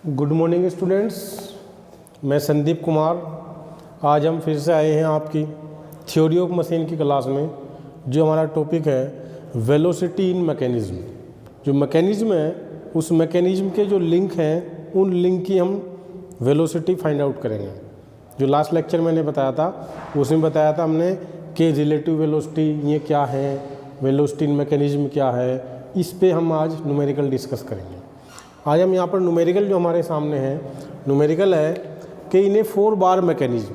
Good morning students, मैं संदीप कुमार। आज हम फिर से आए हैं आपकी थ्योरी ऑफ मशीन की क्लास में। जो हमारा टॉपिक है वेलोसिटी इन मैकेनिज्म। जो मैकेनिज्म है उस मैकेनिज्म के जो लिंक हैं उन लिंक की हम वेलोसिटी फाइंड आउट करेंगे। जो लास्ट लेक्चर मैंने बताया था उसमें बताया था हमने कि रिलेटिव वेलोसिटी ये क्या है, वेलोसिटी इन मैकेनिज्म क्या है, इस पे हम आज न्यूमेरिकल डिस्कस करेंगे। आज हम यहाँ पर न्यूमेरिकल जो हमारे सामने है न्यूमेरिकल है कि इन्हें 4 बार मैकेनिज्म,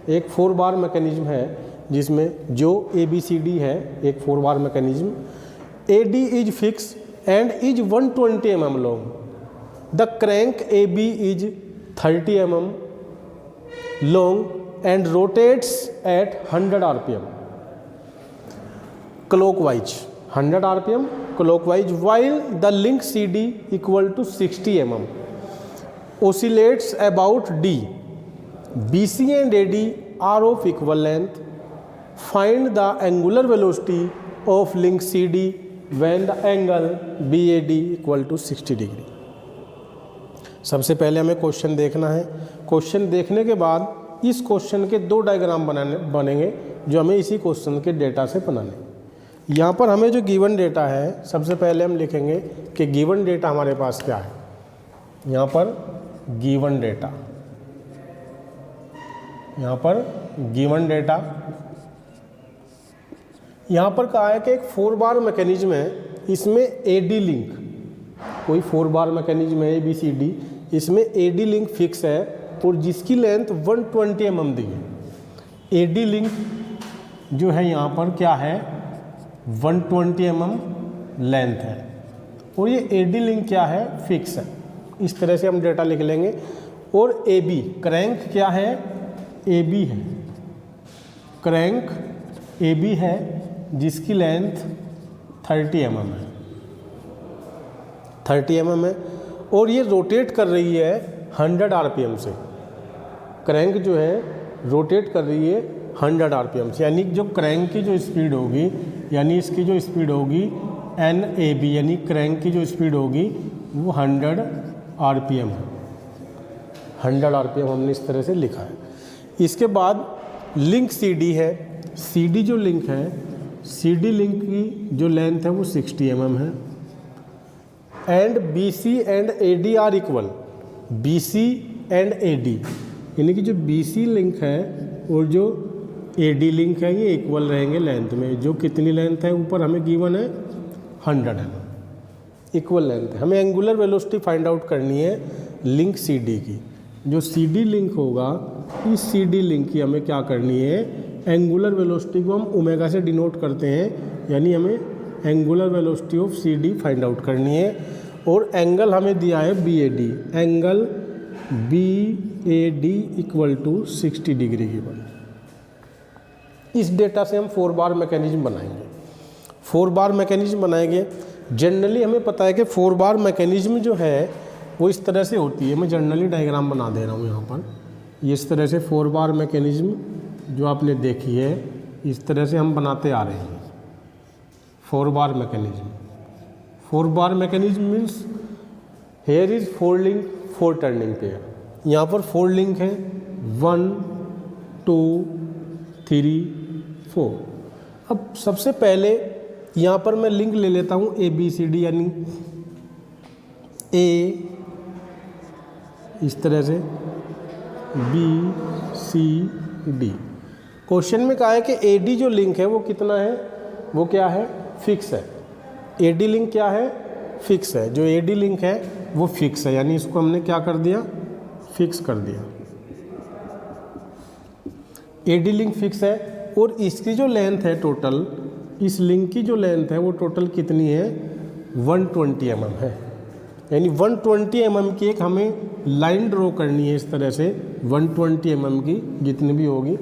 एक 4 बार मैकेनिज्म है जिसमें जो ABCD है एक 4 bar mechanism. AD is fix and is 120 mm long. The crank AB is 30 mm long and rotates at 100 RPM clockwise, 100 RPM clockwise, while the link CD equal to 60 mm oscillates about D. BC and AD are of equal length. Find the angular velocity of link CD when the angle BAD equal to 60 degree. सबसे पहले हमें question देखना है। Question देखने के बाद इस question के 2 डायग्राम बनेंगे जो हमें इसी क्वेश्चन के डेटा से बनाने। यहाँ पर हमें जो गिवन डेटा है सबसे पहले हम लिखेंगे कि गिवन डेटा हमारे पास क्या है। यहाँ पर गिवन डेटा, यहाँ पर गिवन डेटा, यहाँ पर कहा है कि एक 4 बार मैकेनिज्म है, इसमें AD लिंक, कोई 4 बार मैकेनिज्म है ABCD, इसमें AD लिंक फिक्स है और जिसकी लेंथ 120 mm दी है। AD लिंक जो है यहाँ पर क्या है 120 mm लेंथ है और ये AD लिंक क्या है फिक्स है। इस तरह से हम डेटा लिख लेंगे। और AB क्रैंक क्या है AB है, क्रैंक AB है जिसकी लेंथ 30 mm है, 30 mm है और ये रोटेट कर रही है 100 RPM से। क्रैंक जो है रोटेट कर रही है 100 RPM से, यानी जो क्रैंक की जो स्पीड होगी, यानी इसकी जो स्पीड होगी NAB, यानी क्रैंक की जो स्पीड होगी वो 100 RPM है। 100 RPM हमने इस तरह से लिखा है। इसके बाद लिंक CD है। CD जो लिंक है, CD लिंक की जो लेंथ है वो 60 mm है। And BC and AD are equal, BC and AD यानी कि जो BC लिंक है और जो AD लिंक है ये इक्वल रहेंगे लेंथ में। जो कितनी लेंथ है ऊपर हमें गिवन है 100 mm, इक्वल लेंथ है। हमें एंगुलर वेलोसिटी फाइंड आउट करनी है लिंक CD की। जो CD लिंक होगा इस CD लिंक की हमें क्या करनी है, एंगुलर वेलोसिटी को हम ओमेगा से डिनोट करते हैं, यानी हमें angular velocity of CD find out करनी है। और एंगल हमें दिया है BAD, angle BAD equal to 60 degree की बन। इस डेटा से हम 4 बार मैकेनिज्म बनाएंगे। 4 बार मैकेनिज्म बनाएंगे। जनरली हमें पता है कि 4 बार मैकेनिज्म जो है वो इस तरह से होती है। मैं जनरली डायग्राम बना दे रहा हूँ यहाँ पर। ये इस तरह से 4 बार मैकेनिज्म जो आपने देखी है इस तरह से हम बनाते आ रहे हैं। 4 bar mechanism, 4 bar mechanism means here is 4 link 4 turning pair. यहाँ पर 4 लिंक है 1 2 3 4। अब सबसे पहले यहाँ पर मैं लिंक ले लेता हूँ ABCD, यानी A इस तरह से BCD। क्वेश्चन में कहा है कि AD जो लिंक है वो कितना है, वो क्या है फिक्स है। AD लिंक क्या है फिक्स है। जो AD लिंक है वो फिक्स है, यानी इसको हमने क्या कर दिया फिक्स कर दिया। AD लिंक फिक्स है और इसकी जो लेंथ है टोटल, इस लिंक की जो लेंथ है वो टोटल कितनी है 120 mm है। यानी 120 mm की एक हमें लाइन ड्रॉ करनी है इस तरह से। 120 mm की जितनी भी होगी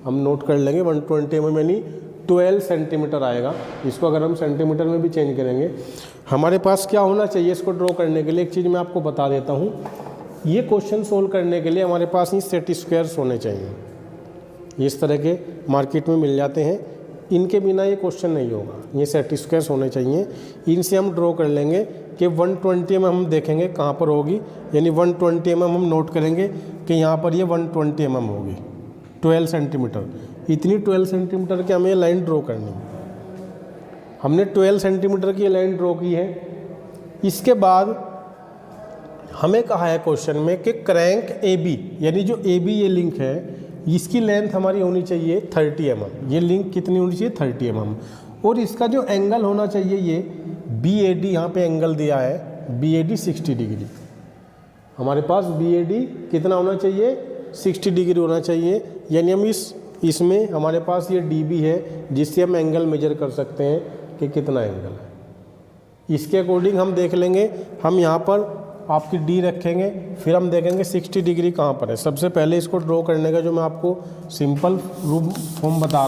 हम नोट कर लेंगे। 120 mm यानी 12 सेंटीमीटर आएगा। इसको अगर हम सेंटीमीटर में भी चेंज करेंगे, हमारे पास क्या होना चाहिए इसको ड्रॉ करने के लिए, एक चीज़ मैं आपको बता देता हूँ। ये क्वेश्चन सोल्व करने के लिए हमारे पास ये सेट स्क्वायर्स होने चाहिए। इस तरह के मार्केट में मिल जाते हैं। इनके बिना ये क्वेश्चन नहीं होगा, ये सेट स्क्वायर्स होने चाहिए। इनसे हम ड्रॉ कर लेंगे कि 120 mm हम देखेंगे कहाँ पर होगी, यानी 120 mm हम नोट करेंगे कि यहाँ पर ये 120 mm होगी, 12 सेंटीमीटर। इतनी 12 सेंटीमीटर की हमें लाइन ड्रॉ करनी है। हमने 12 सेंटीमीटर की लाइन ड्रॉ की है। इसके बाद हमें कहा है क्वेश्चन में कि क्रैंक ए बी, यानी जो ए बी ये लिंक है, इसकी लेंथ हमारी होनी चाहिए 30 mm। ये लिंक कितनी होनी चाहिए 30 mm। और इसका जो एंगल होना चाहिए ये बी ए डी, यहाँ पे एंगल दिया है बी ए डी 60 डिग्री। हमारे पास बी ए डी कितना होना चाहिए 60 डिग्री होना चाहिए। यानी हम इसमें हमारे पास ये डी बी है जिससे हम एंगल मेजर कर सकते हैं कि कितना एंगल है। इसके अकॉर्डिंग हम देख लेंगे, हम यहाँ पर आपकी डी रखेंगे, फिर हम देखेंगे 60 डिग्री कहाँ पर है। सबसे पहले इसको ड्रॉ करने का जो मैं आपको सिंपल रूल बता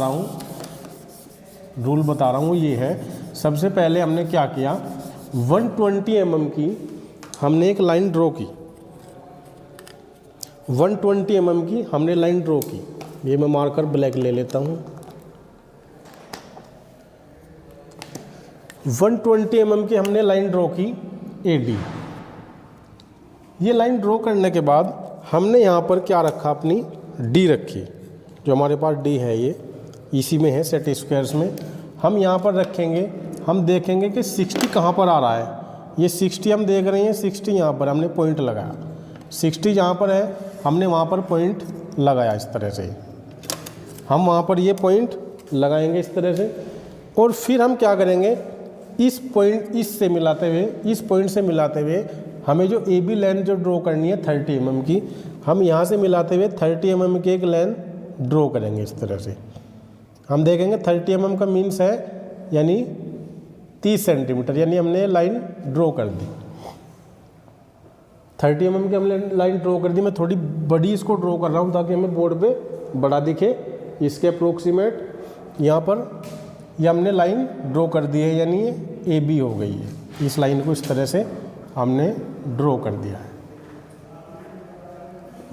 रहा हूँ ये है। सबसे पहले हमने क्या किया, 120 mm की हमने एक लाइन ड्रॉ की, 120 mm की हमने लाइन ड्रॉ की। ये मैं मार्कर ब्लैक ले लेता हूँ। 120 mm की हमने लाइन ड्रॉ की ए डी। ये लाइन ड्रॉ करने के बाद हमने यहाँ पर क्या रखा, अपनी डी रखी, जो हमारे पास डी है ये इसी में है सेट स्क्वायर्स में। हम यहाँ पर रखेंगे, हम देखेंगे कि 60 कहाँ पर आ रहा है। ये 60 हम देख रहे हैं, 60 यहाँ पर हमने पॉइंट लगाया, 60 जहाँ पर है हमने वहाँ पर पॉइंट लगाया। इस तरह से हम वहाँ पर ये पॉइंट लगाएंगे इस तरह से। और फिर हम क्या करेंगे, इस पॉइंट इससे मिलाते हुए, इस पॉइंट से मिलाते हुए हमें जो ए बी लाइन जो ड्रॉ करनी है 30 mm की, हम यहाँ से मिलाते हुए 30 mm की एक लाइन ड्रॉ करेंगे इस तरह से। हम देखेंगे 30 mm का मीन्स है यानी 30 सेंटीमीटर, यानी हमने लाइन ड्रॉ कर दी। 30 mm की हमने लाइन ड्रॉ कर दी। मैं थोड़ी बड़ी इसको ड्रॉ कर रहा हूँ ताकि हमें बोर्ड पे बड़ा दिखे। इसके अप्रोक्सीमेट यहाँ पर ये हमने लाइन ड्रॉ कर दी है, यानी ये ए बी हो गई है। इस लाइन को इस तरह से हमने ड्रॉ कर दिया है।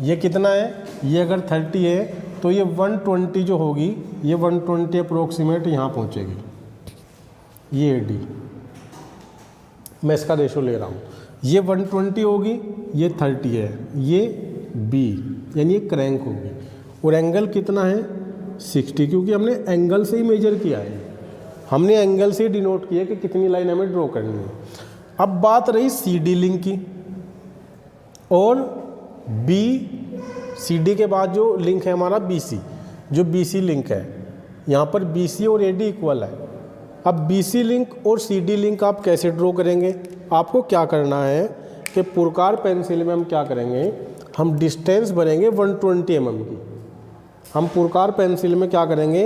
ये कितना है, ये अगर 30 है तो ये 120 जो होगी, ये 120 अप्रोक्सीमेट यहाँ पहुँचेगी। ये डी, मैं इसका रेशो ले रहा हूँ, ये 120 होगी, ये 30 है, ये बी यानी ये क्रैंक होगी। और एंगल कितना है 60, क्योंकि हमने एंगल से ही मेजर किया है, हमने एंगल से ही डिनोट किया कि कितनी लाइन हमें ड्रॉ करनी है। अब बात रही सी डी लिंक की, और बी सी डी के बाद जो लिंक है हमारा बी सी, जो बी सी लिंक है, यहाँ पर बी सी और ए डी इक्वल है। अब बी सी लिंक और सी डी लिंक आप कैसे ड्रॉ करेंगे, आपको क्या करना है कि पुरकार पेंसिल में हम क्या करेंगे, हम डिस्टेंस भरेंगे 120 mm की। हम पुरकार पेंसिल में क्या करेंगे,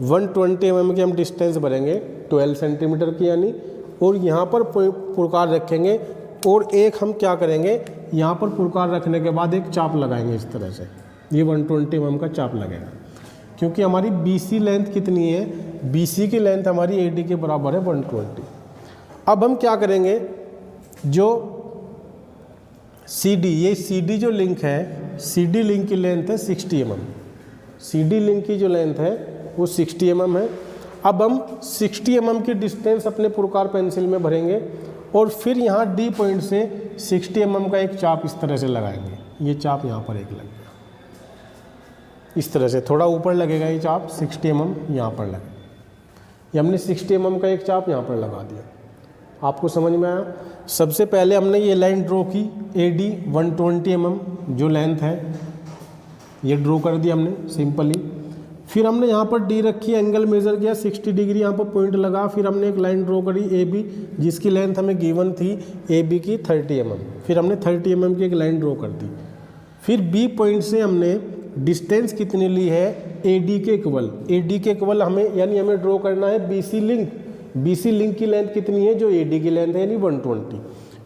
120 mm की हम डिस्टेंस भरेंगे 12 सेंटीमीटर की यानी, और यहाँ पर पुरकार रखेंगे। और एक हम क्या करेंगे, यहाँ पर पुरकार रखने के बाद एक चाप लगाएंगे इस तरह से, ये 120 mm का चाप लगेगा। क्योंकि हमारी BC लेंथ कितनी है, BC की लेंथ हमारी AD के बराबर है 120। अब हम क्या करेंगे, जो CD, ये CD जो लिंक है, CD लिंक की लेंथ है 60 mm। CD लिंक की जो लेंथ है वो 60 mm है। अब हम 60 mm की डिस्टेंस अपने पुरकार पेंसिल में भरेंगे, और फिर यहाँ D पॉइंट से 60 mm का एक चाप इस तरह से लगाएंगे। ये चाप यहाँ पर एक लगेगा इस तरह से, थोड़ा ऊपर लगेगा ये चाप, 60 mm यहाँ पर लगेगा। ये हमने 60 mm का एक चाप यहाँ पर लगा दिया। आपको समझ में आया। सबसे पहले हमने ये लाइन ड्रॉ की AD 120 mm जो लेंथ है, ये ड्रॉ कर दिया हमने सिंपली। फिर हमने यहाँ पर डी रखी, एंगल मेज़र किया 60 डिग्री, यहाँ पर पॉइंट लगा। फिर हमने एक लाइन ड्रॉ करी AB, जिसकी लेंथ हमें गिवन थी AB की 30 mm। फिर हमने 30 mm की एक लाइन ड्रॉ कर दी। फिर B पॉइंट से हमने डिस्टेंस कितनी ली है, AD के इक्वल। AD के इक्वल हमें, यानी हमें ड्रॉ करना है BC लिंक। BC लिंक की लेंथ कितनी है, जो AD की लेंथ है, यानी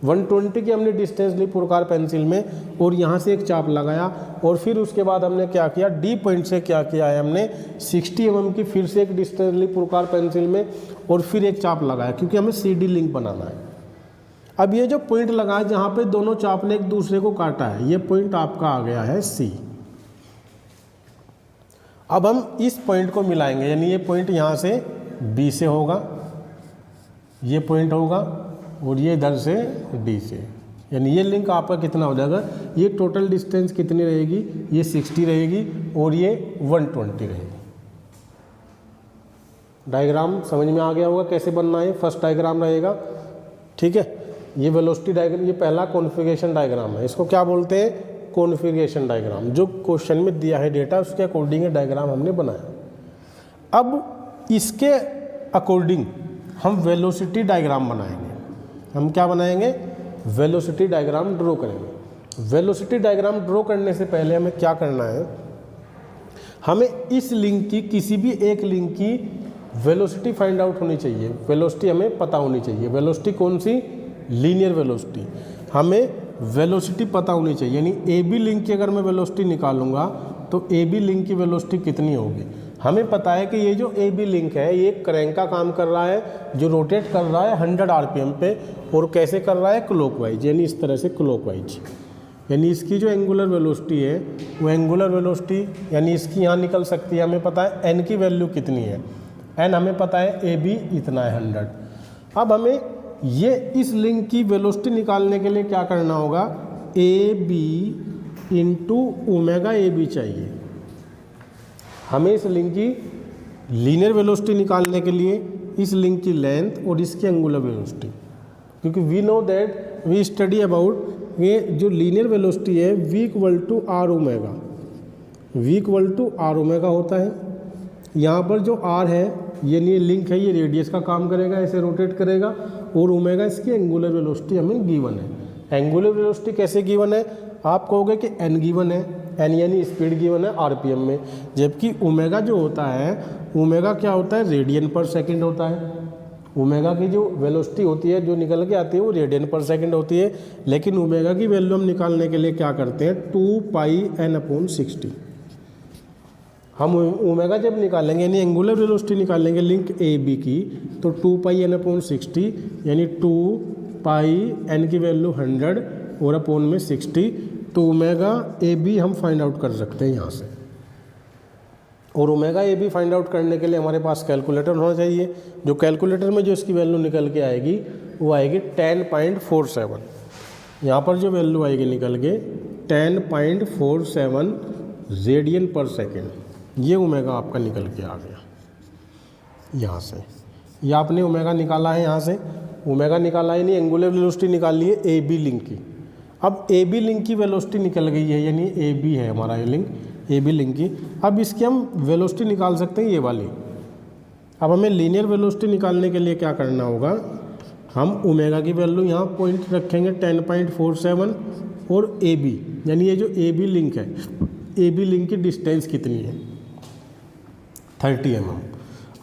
120 की हमने डिस्टेंस ली पुरकार पेंसिल में, और यहाँ से एक चाप लगाया। और फिर उसके बाद हमने क्या किया, D पॉइंट से क्या किया है, हमने 60 mm की फिर से एक डिस्टेंस ली पुरकार पेंसिल में, और फिर एक चाप लगाया, क्योंकि हमें CD लिंक बनाना है। अब ये जो पॉइंट लगा है जहाँ पे दोनों चाप ने एक दूसरे को काटा है, ये पॉइंट आपका आ गया है C। अब हम इस पॉइंट को मिलाएंगे, यानी ये पॉइंट यहाँ से बी से होगा, ये पॉइंट होगा, और ये इधर से डी से, यानी ये लिंक आपका कितना हो जाएगा, ये टोटल डिस्टेंस कितनी रहेगी, ये 60 रहेगी और ये 120 रहेगी। डायग्राम समझ में आ गया होगा कैसे बनना है। फर्स्ट डायग्राम रहेगा, ठीक है। ये वेलोसिटी डायग्राम, ये पहला कॉन्फ़िगरेशन डायग्राम है, इसको क्या बोलते हैं, कॉन्फ़िगरेशन डायग्राम। जो क्वेश्चन में दिया है डेटा उसके अकॉर्डिंग डायग्राम हमने बनाया। अब इसके अकॉर्डिंग हम वेलोसिटी डायग्राम बनाएंगे। हम क्या बनाएंगे, वेलोसिटी डायग्राम ड्रॉ करेंगे। वेलोसिटी डायग्राम ड्रॉ करने से पहले हमें क्या करना है, हमें इस लिंक की, किसी भी एक लिंक की वेलोसिटी फाइंड आउट होनी चाहिए। वेलोसिटी हमें पता होनी चाहिए। वेलोसिटी कौन सी, लीनियर वेलोसिटी। हमें वेलोसिटी पता होनी चाहिए, यानी ए बी लिंक की अगर मैं वेलोसिटी निकालूंगा तो ए बी लिंक की वेलोसिटी कितनी होगी। हमें पता है कि ये जो ए बी लिंक है ये क्रैंक का काम कर रहा है, जो रोटेट कर रहा है 100 आरपीएम पे, और कैसे कर रहा है, क्लॉकवाइज, यानी इस तरह से क्लॉकवाइज। यानी इसकी जो एंगुलर वेलोसिटी है वो एंगुलर वेलोसिटी, यानी इसकी यहाँ निकल सकती है। हमें पता है एन की वैल्यू कितनी है, एन हमें पता है ए बी इतना है 100। अब हमें ये इस लिंक की वेलोसिटी निकालने के लिए क्या करना होगा, A B into omega A B चाहिए। हमें इस लिंक की लीनियर वेलोसिटी निकालने के लिए इस लिंक की लेंथ और इसकी एंगुलर वेलोसिटी, क्योंकि we know that, we study about ये जो लीनियर वेलोसिटी है V equal to R omega, V equal to R omega होता है। यहाँ पर जो आर है यानी लिंक है, ये रेडियस का काम करेगा, ऐसे रोटेट करेगा, और ओमेगा इसकी एंगुलर वेलोसिटी हमें गिवन है। एंगुलर वेलोसिटी कैसे गिवन है, आप कहोगे कि एन गिवन है, एन यानी स्पीड गिवन है आरपीएम में, जबकि ओमेगा जो होता है, ओमेगा क्या होता है, रेडियन पर सेकंड होता है। ओमेगा की जो वेलोसिटी होती है जो निकल के आती है वो रेडियन पर सेकंड होती है, लेकिन ओमेगा की वैल्यू हम निकालने के लिए क्या करते हैं, 2 पाई एन अपॉन 60। हम ओमेगा जब निकालेंगे यानी एंगुलर वेलोसिटी निकालेंगे लिंक ए बी की, तो 2 पाई एन अपॉन 60, यानी 2 पाई एन की वैल्यू 100 और अपॉन में 60, तो ओमेगा ए बी हम फाइंड आउट कर सकते हैं यहाँ से। और omega A B find out करने के लिए हमारे पास कैलकुलेटर होना चाहिए। जो कैलकुलेटर में जो इसकी वैल्यू निकल के आएगी वो आएगी 10.47। यहाँ पर जो वैल्यू आएगी निकल के 10.47 रेडियन पर सेकेंड, ये ओमेगा आपका निकल के आ गया यहाँ से। ये आपने ओमेगा निकाला है, यहाँ से ओमेगा निकाला है, नहीं एंगुलर वेलोसिटी निकाली है ए बी लिंक की। अब ए बी लिंक की वेलोसिटी निकल गई है, यानी ए बी है हमारा ये लिंक, ए बी लिंक की। अब इसकी हम वेलोसिटी निकाल सकते हैं ये वाली। अब हमें लीनियर वेलोसिटी निकालने के लिए क्या करना होगा, हम ओमेगा की वैल्यू यहाँ पॉइंट रखेंगे 10.47 और ए बी, यानी ये जो ए बी लिंक है, ए बी लिंक की डिस्टेंस कितनी है, 30 mm।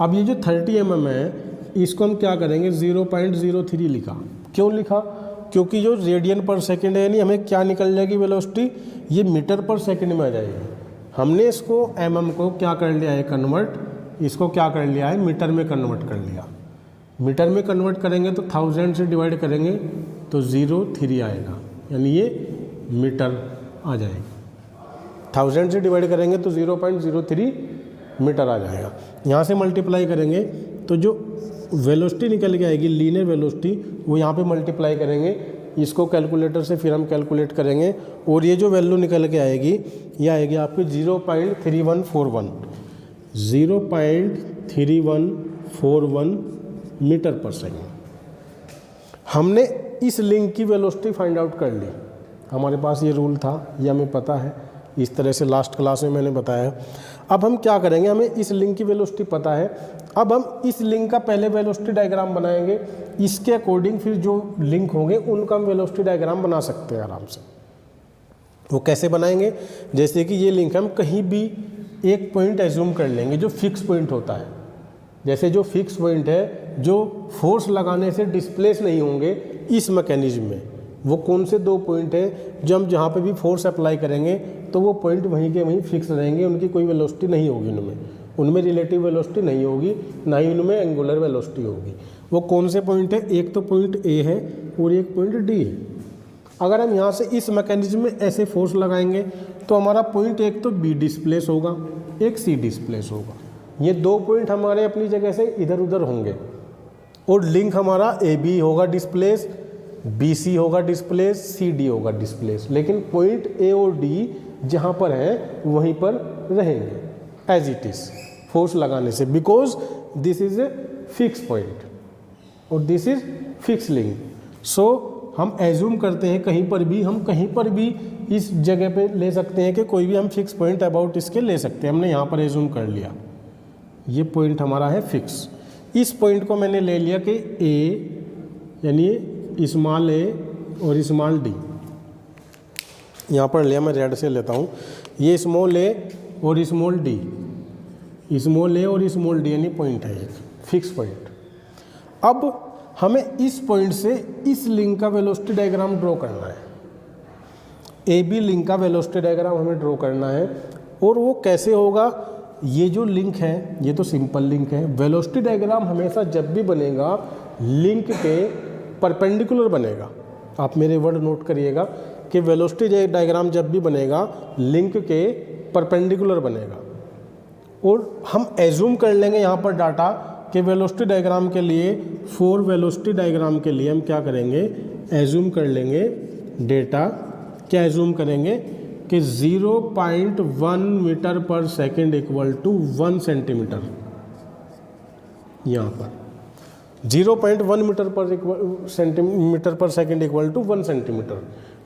अब ये जो 30 mm है इसको हम क्या करेंगे, 0.03 लिखा। क्यों लिखा, क्योंकि जो रेडियन पर सेकंड है यानी हमें क्या निकल जाएगी वेलोसिटी, ये मीटर पर सेकंड में आ जाएगी। हमने इसको mm को क्या कर लिया है कन्वर्ट, इसको क्या कर लिया है मीटर में कन्वर्ट कर लिया। मीटर में कन्वर्ट करेंगे तो 1000 से डिवाइड करेंगे तो 0.3 आएगा, यानी ये मीटर आ जाएगा। 1000 से डिवाइड करेंगे तो 0.03 मीटर आ जाएगा। यहाँ से मल्टीप्लाई करेंगे तो जो वेलोसिटी निकल के आएगी लीनियर वेलोसिटी वो यहाँ पे मल्टीप्लाई करेंगे, इसको कैलकुलेटर से फिर हम कैलकुलेट करेंगे, और ये जो वैल्यू निकल के आएगी ये आएगी आपकी 0.3141, 0.3141 मीटर पर सेकेंड। हमने इस लिंक की वेलोसिटी फाइंड आउट कर ली, हमारे पास ये रूल था, ये हमें पता है, इस तरह से लास्ट क्लास में मैंने बताया। अब हम क्या करेंगे, हमें इस लिंक की वेलोसिटी पता है, अब हम इस लिंक का पहले वेलोसिटी डायग्राम बनाएंगे, इसके अकॉर्डिंग फिर जो लिंक होंगे उनका हम वेलोसिटी डायग्राम बना सकते हैं आराम से। वो कैसे बनाएंगे, जैसे कि ये लिंक हम कहीं भी एक पॉइंट एज्यूम कर लेंगे जो फिक्स पॉइंट होता है। जैसे जो फिक्स पॉइंट है जो फोर्स लगाने से डिस्प्लेस नहीं होंगे इस मैकेनिज्म में, वो कौन से 2 पॉइंट हैं जो हम जहाँ पे भी फोर्स अप्लाई करेंगे तो वो पॉइंट वहीं के वहीं फिक्स रहेंगे, उनकी कोई वेलोसिटी नहीं होगी, उनमें रिलेटिव वेलोसिटी नहीं होगी, ना ही उनमें एंगुलर वेलोसिटी होगी। वो कौन से पॉइंट है, एक तो पॉइंट ए है और एक पॉइंट डी है। अगर हम यहाँ से इस मैकेनिज्म में ऐसे फोर्स लगाएंगे तो हमारा पॉइंट एक तो बी डिस्प्लेस होगा, एक सी डिस्प्लेस होगा। ये 2 पॉइंट हमारे अपनी जगह से इधर उधर होंगे और लिंक हमारा ए बी होगा डिस्प्लेस, बी सी होगा डिस्प्लेस, सी डी होगा डिस्प्लेस, लेकिन पॉइंट ए और डी जहाँ पर है वहीं पर रहेंगे एज इट इज़ फोर्स लगाने से, because this is a fix point और दिस इज फिक्स लिंक। सो हम एज्यूम करते हैं हम कहीं पर भी इस जगह पे ले सकते हैं कि कोई भी हम फिक्स पॉइंट अबाउट इसके ले सकते हैं। हमने यहाँ पर एज्यूम कर लिया ये पॉइंट हमारा है फिक्स। इस पॉइंट को मैंने ले लिया कि ए यानी स्मॉल ए और स्मॉल डी, यहाँ पर लिया मैं रेड से लेता हूँ, ये स्मॉल ए और स्मॉल डी, स्मॉल ए और स्मॉल डी यानी पॉइंट है एक फिक्स पॉइंट। अब हमें इस पॉइंट से इस लिंक का वेलोसिटी डायग्राम ड्रॉ करना है, ए बी लिंक का वेलोसिटी डायग्राम हमें ड्रॉ करना है। और वो कैसे होगा, ये जो लिंक है ये तो सिंपल लिंक है। वेलोसिटी डायग्राम हमेशा जब भी बनेगा लिंक के परपेंडिकुलर बनेगा। आप मेरे वर्ड नोट करिएगा कि वेलोसिटी डायग्राम जब भी बनेगा लिंक के परपेंडिकुलर बनेगा। और हम एज्यूम कर लेंगे यहाँ पर डाटा कि वेलोसिटी डायग्राम के लिए, फॉर वेलोसिटी डायग्राम के लिए हम क्या करेंगे, एज्यूम कर लेंगे डेटा, क्या एज्यूम करेंगे कि 0.1 मीटर पर सेकेंड इक्वल टू 1 सेंटीमीटर। यहाँ पर 0.1 मीटर पर सेकेंड इक्वल टू 1 सेंटीमीटर।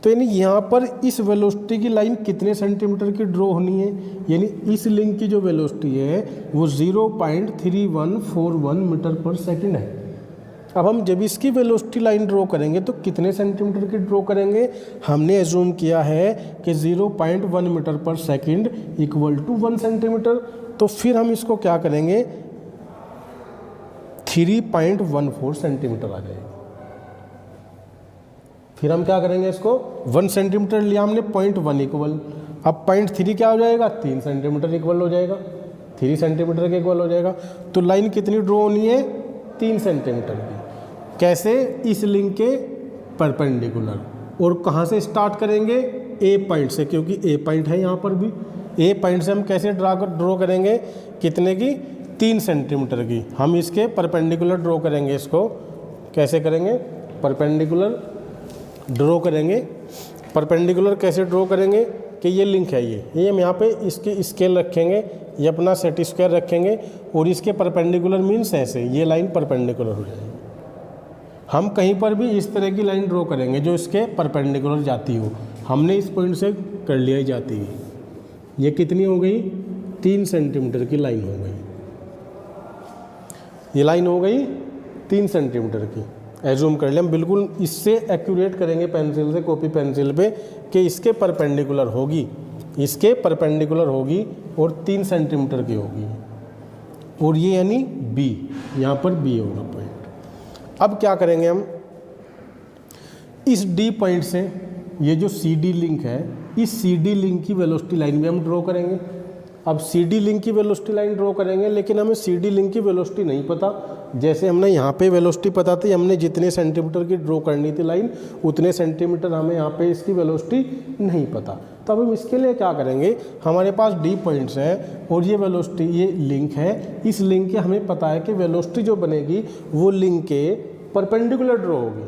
तो यानी यहाँ पर इस वेलोसिटी की लाइन कितने सेंटीमीटर की ड्रॉ होनी है, यानी इस लिंक की जो वेलोसिटी है वो 0.3141 मीटर पर सेकेंड है। अब हम जब इसकी वेलोसिटी लाइन ड्रॉ करेंगे तो कितने सेंटीमीटर की ड्रॉ करेंगे, हमने एज्यूम किया है कि 0.1 मीटर पर सेकेंड इक्वल टू 1 सेंटीमीटर। तो फिर हम इसको क्या करेंगे, 3.14 सेंटीमीटर आ जाएगा। फिर हम क्या करेंगे, इसको 1 सेंटीमीटर लिया हमने, 0.1 इक्वल, अब 0.3 क्या हो जाएगा, 3 सेंटीमीटर इक्वल हो जाएगा, 3 सेंटीमीटर के इक्वल हो जाएगा। तो लाइन कितनी ड्रॉ होनी है, 3 सेंटीमीटर की। कैसे, इस लिंक के परपेंडिकुलर। और कहाँ से स्टार्ट करेंगे, ए पॉइंट से, क्योंकि ए पॉइंट है यहाँ पर भी। ए पॉइंट से हम कैसे ड्रॉ करेंगे, कितने की, 3 सेंटीमीटर की। हम इसके परपेंडिकुलर ड्रॉ करेंगे, इसको कैसे करेंगे, परपेंडिकुलर ड्रॉ करेंगे। परपेंडिकुलर कैसे ड्रॉ करेंगे कि ये लिंक है, ये हम यहाँ पे इसके स्केल रखेंगे, ये अपना सेट स्क्वायर रखेंगे और इसके परपेंडिकुलर मीन्स ऐसे, ये लाइन परपेंडिकुलर हो जाएगी। हम कहीं पर भी इस तरह की लाइन ड्रॉ करेंगे जो इसके परपेंडिकुलर जाती हो। हमने इस पॉइंट से कर लिया ही जाती है। ये कितनी हो गई, 3 सेंटीमीटर की लाइन हो गई। ये लाइन हो गई 3 सेंटीमीटर की। एज्यूम कर लिया हम, बिल्कुल इससे एक्यूरेट करेंगे पेंसिल से, कॉपी पेंसिल पे, कि इसके परपेंडिकुलर होगी, इसके परपेंडिकुलर होगी और 3 सेंटीमीटर की होगी। और ये यानी बी, यहाँ पर बी होगा पॉइंट। अब क्या करेंगे हम, इस डी पॉइंट से ये जो सी डी लिंक है, इस सी डी लिंक की वेलोसिटी लाइन भी हम ड्रॉ करेंगे। अब सी डी लिंक की वेलोसिटी लाइन ड्रॉ करेंगे, लेकिन हमें सी डी लिंक की वेलोसिटी नहीं पता। जैसे हमने यहाँ पे वेलोसिटी पता थी, हमने जितने सेंटीमीटर की ड्रॉ करनी थी लाइन, उतने सेंटीमीटर हमें यहाँ पे इसकी वेलोसिटी नहीं पता। तो अब हम इसके लिए क्या करेंगे, हमारे पास डी पॉइंट्स हैं और ये वेलोसिटी, ये लिंक है। इस लिंक के हमें पता है कि वेलोसिटी जो बनेगी वो लिंक के परपेंडिकुलर ड्रॉ होगी।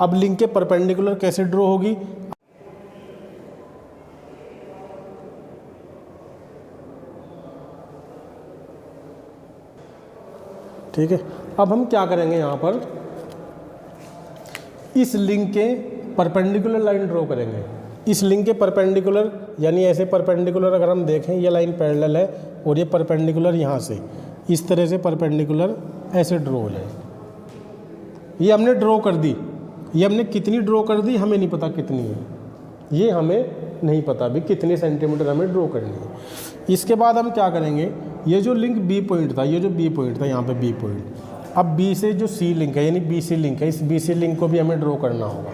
अब लिंक के परपेंडिकुलर कैसे ड्रॉ होगी, ठीक है। अब हम क्या करेंगे, यहाँ पर इस लिंक के परपेंडिकुलर लाइन ड्रॉ करेंगे। इस लिंक के परपेंडिकुलर यानी ऐसे परपेंडिकुलर अगर हम देखें, ये लाइन पैरेलल है और ये परपेंडिकुलर यहाँ से इस तरह से परपेंडिकुलर ऐसे ड्रॉ हो जाए। ये हमने ड्रॉ कर दी, ये हमने कितनी ड्रॉ कर दी हमें नहीं पता कितनी है, ये हमें नहीं पता भी कितने सेंटीमीटर हमें ड्रॉ करनी है। इसके बाद हम क्या करेंगे, ये जो लिंक बी पॉइंट था, ये जो बी पॉइंट था यहाँ पे बी पॉइंट, अब बी से जो सी लिंक है यानी बी सी लिंक है, इस बी सी लिंक को भी हमें ड्रॉ करना होगा।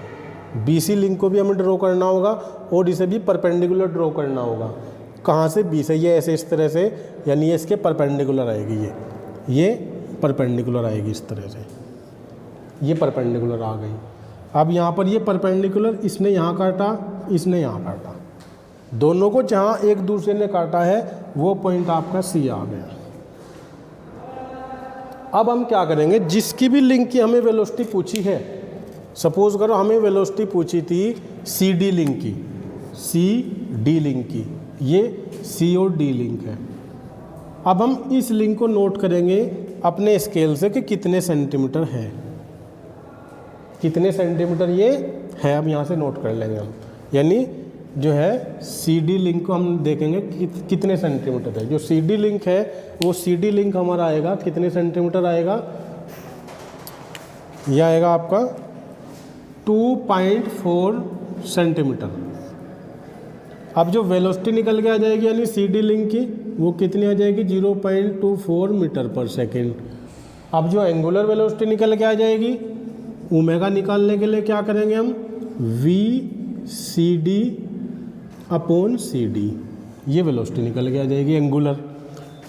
बी सी लिंक को भी हमें ड्रॉ करना होगा और इसे भी परपेंडिकुलर ड्रॉ करना होगा। कहाँ से, बी से, ये ऐसे इस तरह से, यानी ये इसके परपेंडिकुलर आएगी, ये परपेंडिकुलर आएगी इस तरह से, ये परपेंडिकुलर आ गई। अब यहाँ पर ये परपेंडिकुलर, इसने यहाँ काटा, इसने यहाँ काटा, दोनों को जहाँ एक दूसरे ने काटा है वो पॉइंट आपका सी आ गया। अब हम क्या करेंगे, जिसकी भी लिंक की हमें वेलोसिटी पूछी है, सपोज करो हमें वेलोसिटी पूछी थी सी डी लिंक की, सी डी लिंक की, ये सी और डी लिंक है। अब हम इस लिंक को नोट करेंगे अपने स्केल से कि कितने सेंटीमीटर है, कितने सेंटीमीटर ये है। अब यहाँ से नोट कर लेंगे हम, यानी जो है सी डी लिंक को हम देखेंगे कि कितने सेंटीमीटर है। जो सी डी लिंक है वो सी डी लिंक हमारा आएगा कितने सेंटीमीटर आएगा, यह आएगा आपका 2.4 सेंटीमीटर। अब जो वेलोसिटी निकल के आ जाएगी यानी सी डी लिंक की, वो कितनी आ जाएगी 0.24 मीटर पर सेकेंड। अब जो एंगुलर वेलोसिटी निकल के आ जाएगी, ओमेगा निकालने के लिए क्या करेंगे हम, v c d upon c d, ये वेलोसिटी निकल के आ जाएगी एंगुलर।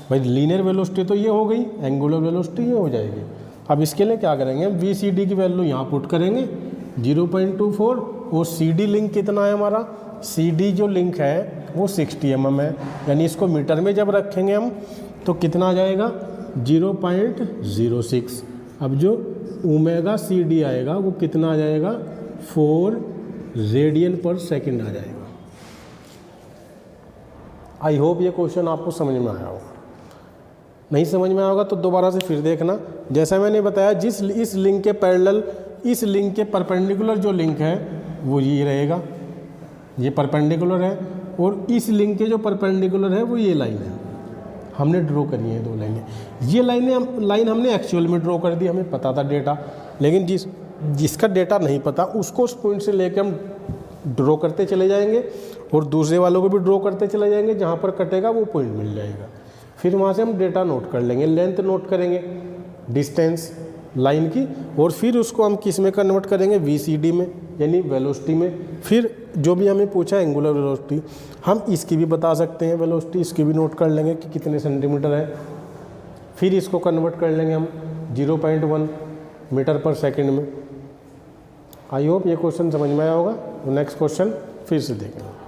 भाई लीनियर वेलोसिटी तो ये हो गई, एंगुलर वेलोसिटी ये हो जाएगी। अब इसके लिए क्या करेंगे, वी सी डी की वैल्यू यहाँ पुट करेंगे 0.24, और सी डी लिंक कितना है हमारा, सी डी जो लिंक है वो 60 mm है, यानी इसको मीटर में जब रखेंगे हम तो कितना आ जाएगा 0.06। अब जो ओमेगा सी डी आएगा वो कितना आ जाएगा 4 रेडियन पर सेकेंड आ जाएगा। आई होप ये क्वेश्चन आपको समझ में आया होगा। नहीं समझ में आया होगा तो दोबारा से फिर देखना। जैसा मैंने बताया, जिस इस लिंक के पैरेलल, इस लिंक के परपेंडिकुलर जो लिंक है वो ये रहेगा, ये परपेंडिकुलर है, और इस लिंक के जो परपेंडिकुलर है वो ये लाइन है, हमने ड्रॉ करी है 2 लाइनें। ये लाइन हमने एक्चुअल में ड्रॉ कर दी, हमें पता था डेटा, लेकिन जिसका डेटा नहीं पता उसको उस पॉइंट से लेकर हम ड्रॉ करते चले जाएंगे, और दूसरे वालों को भी ड्रॉ करते चले जाएंगे, जहाँ पर कटेगा वो पॉइंट मिल जाएगा। फिर वहाँ से हम डेटा नोट कर लेंगे, लेंथ नोट करेंगे डिस्टेंस लाइन की, और फिर उसको हम किस में कन्वर्ट करेंगे, वी सी डी में, यानी वेलोसिटी में। फिर जो भी हमें पूछा एंगुलर वेलोसिटी, हम इसकी भी बता सकते हैं वेलोसिटी, इसकी भी नोट कर लेंगे कि कितने सेंटीमीटर है। फिर इसको कन्वर्ट कर लेंगे हम 0.1 मीटर पर सेकेंड में। आई होप ये क्वेश्चन समझ में आया होगा। नेक्स्ट क्वेश्चन फिर से देखेंगे।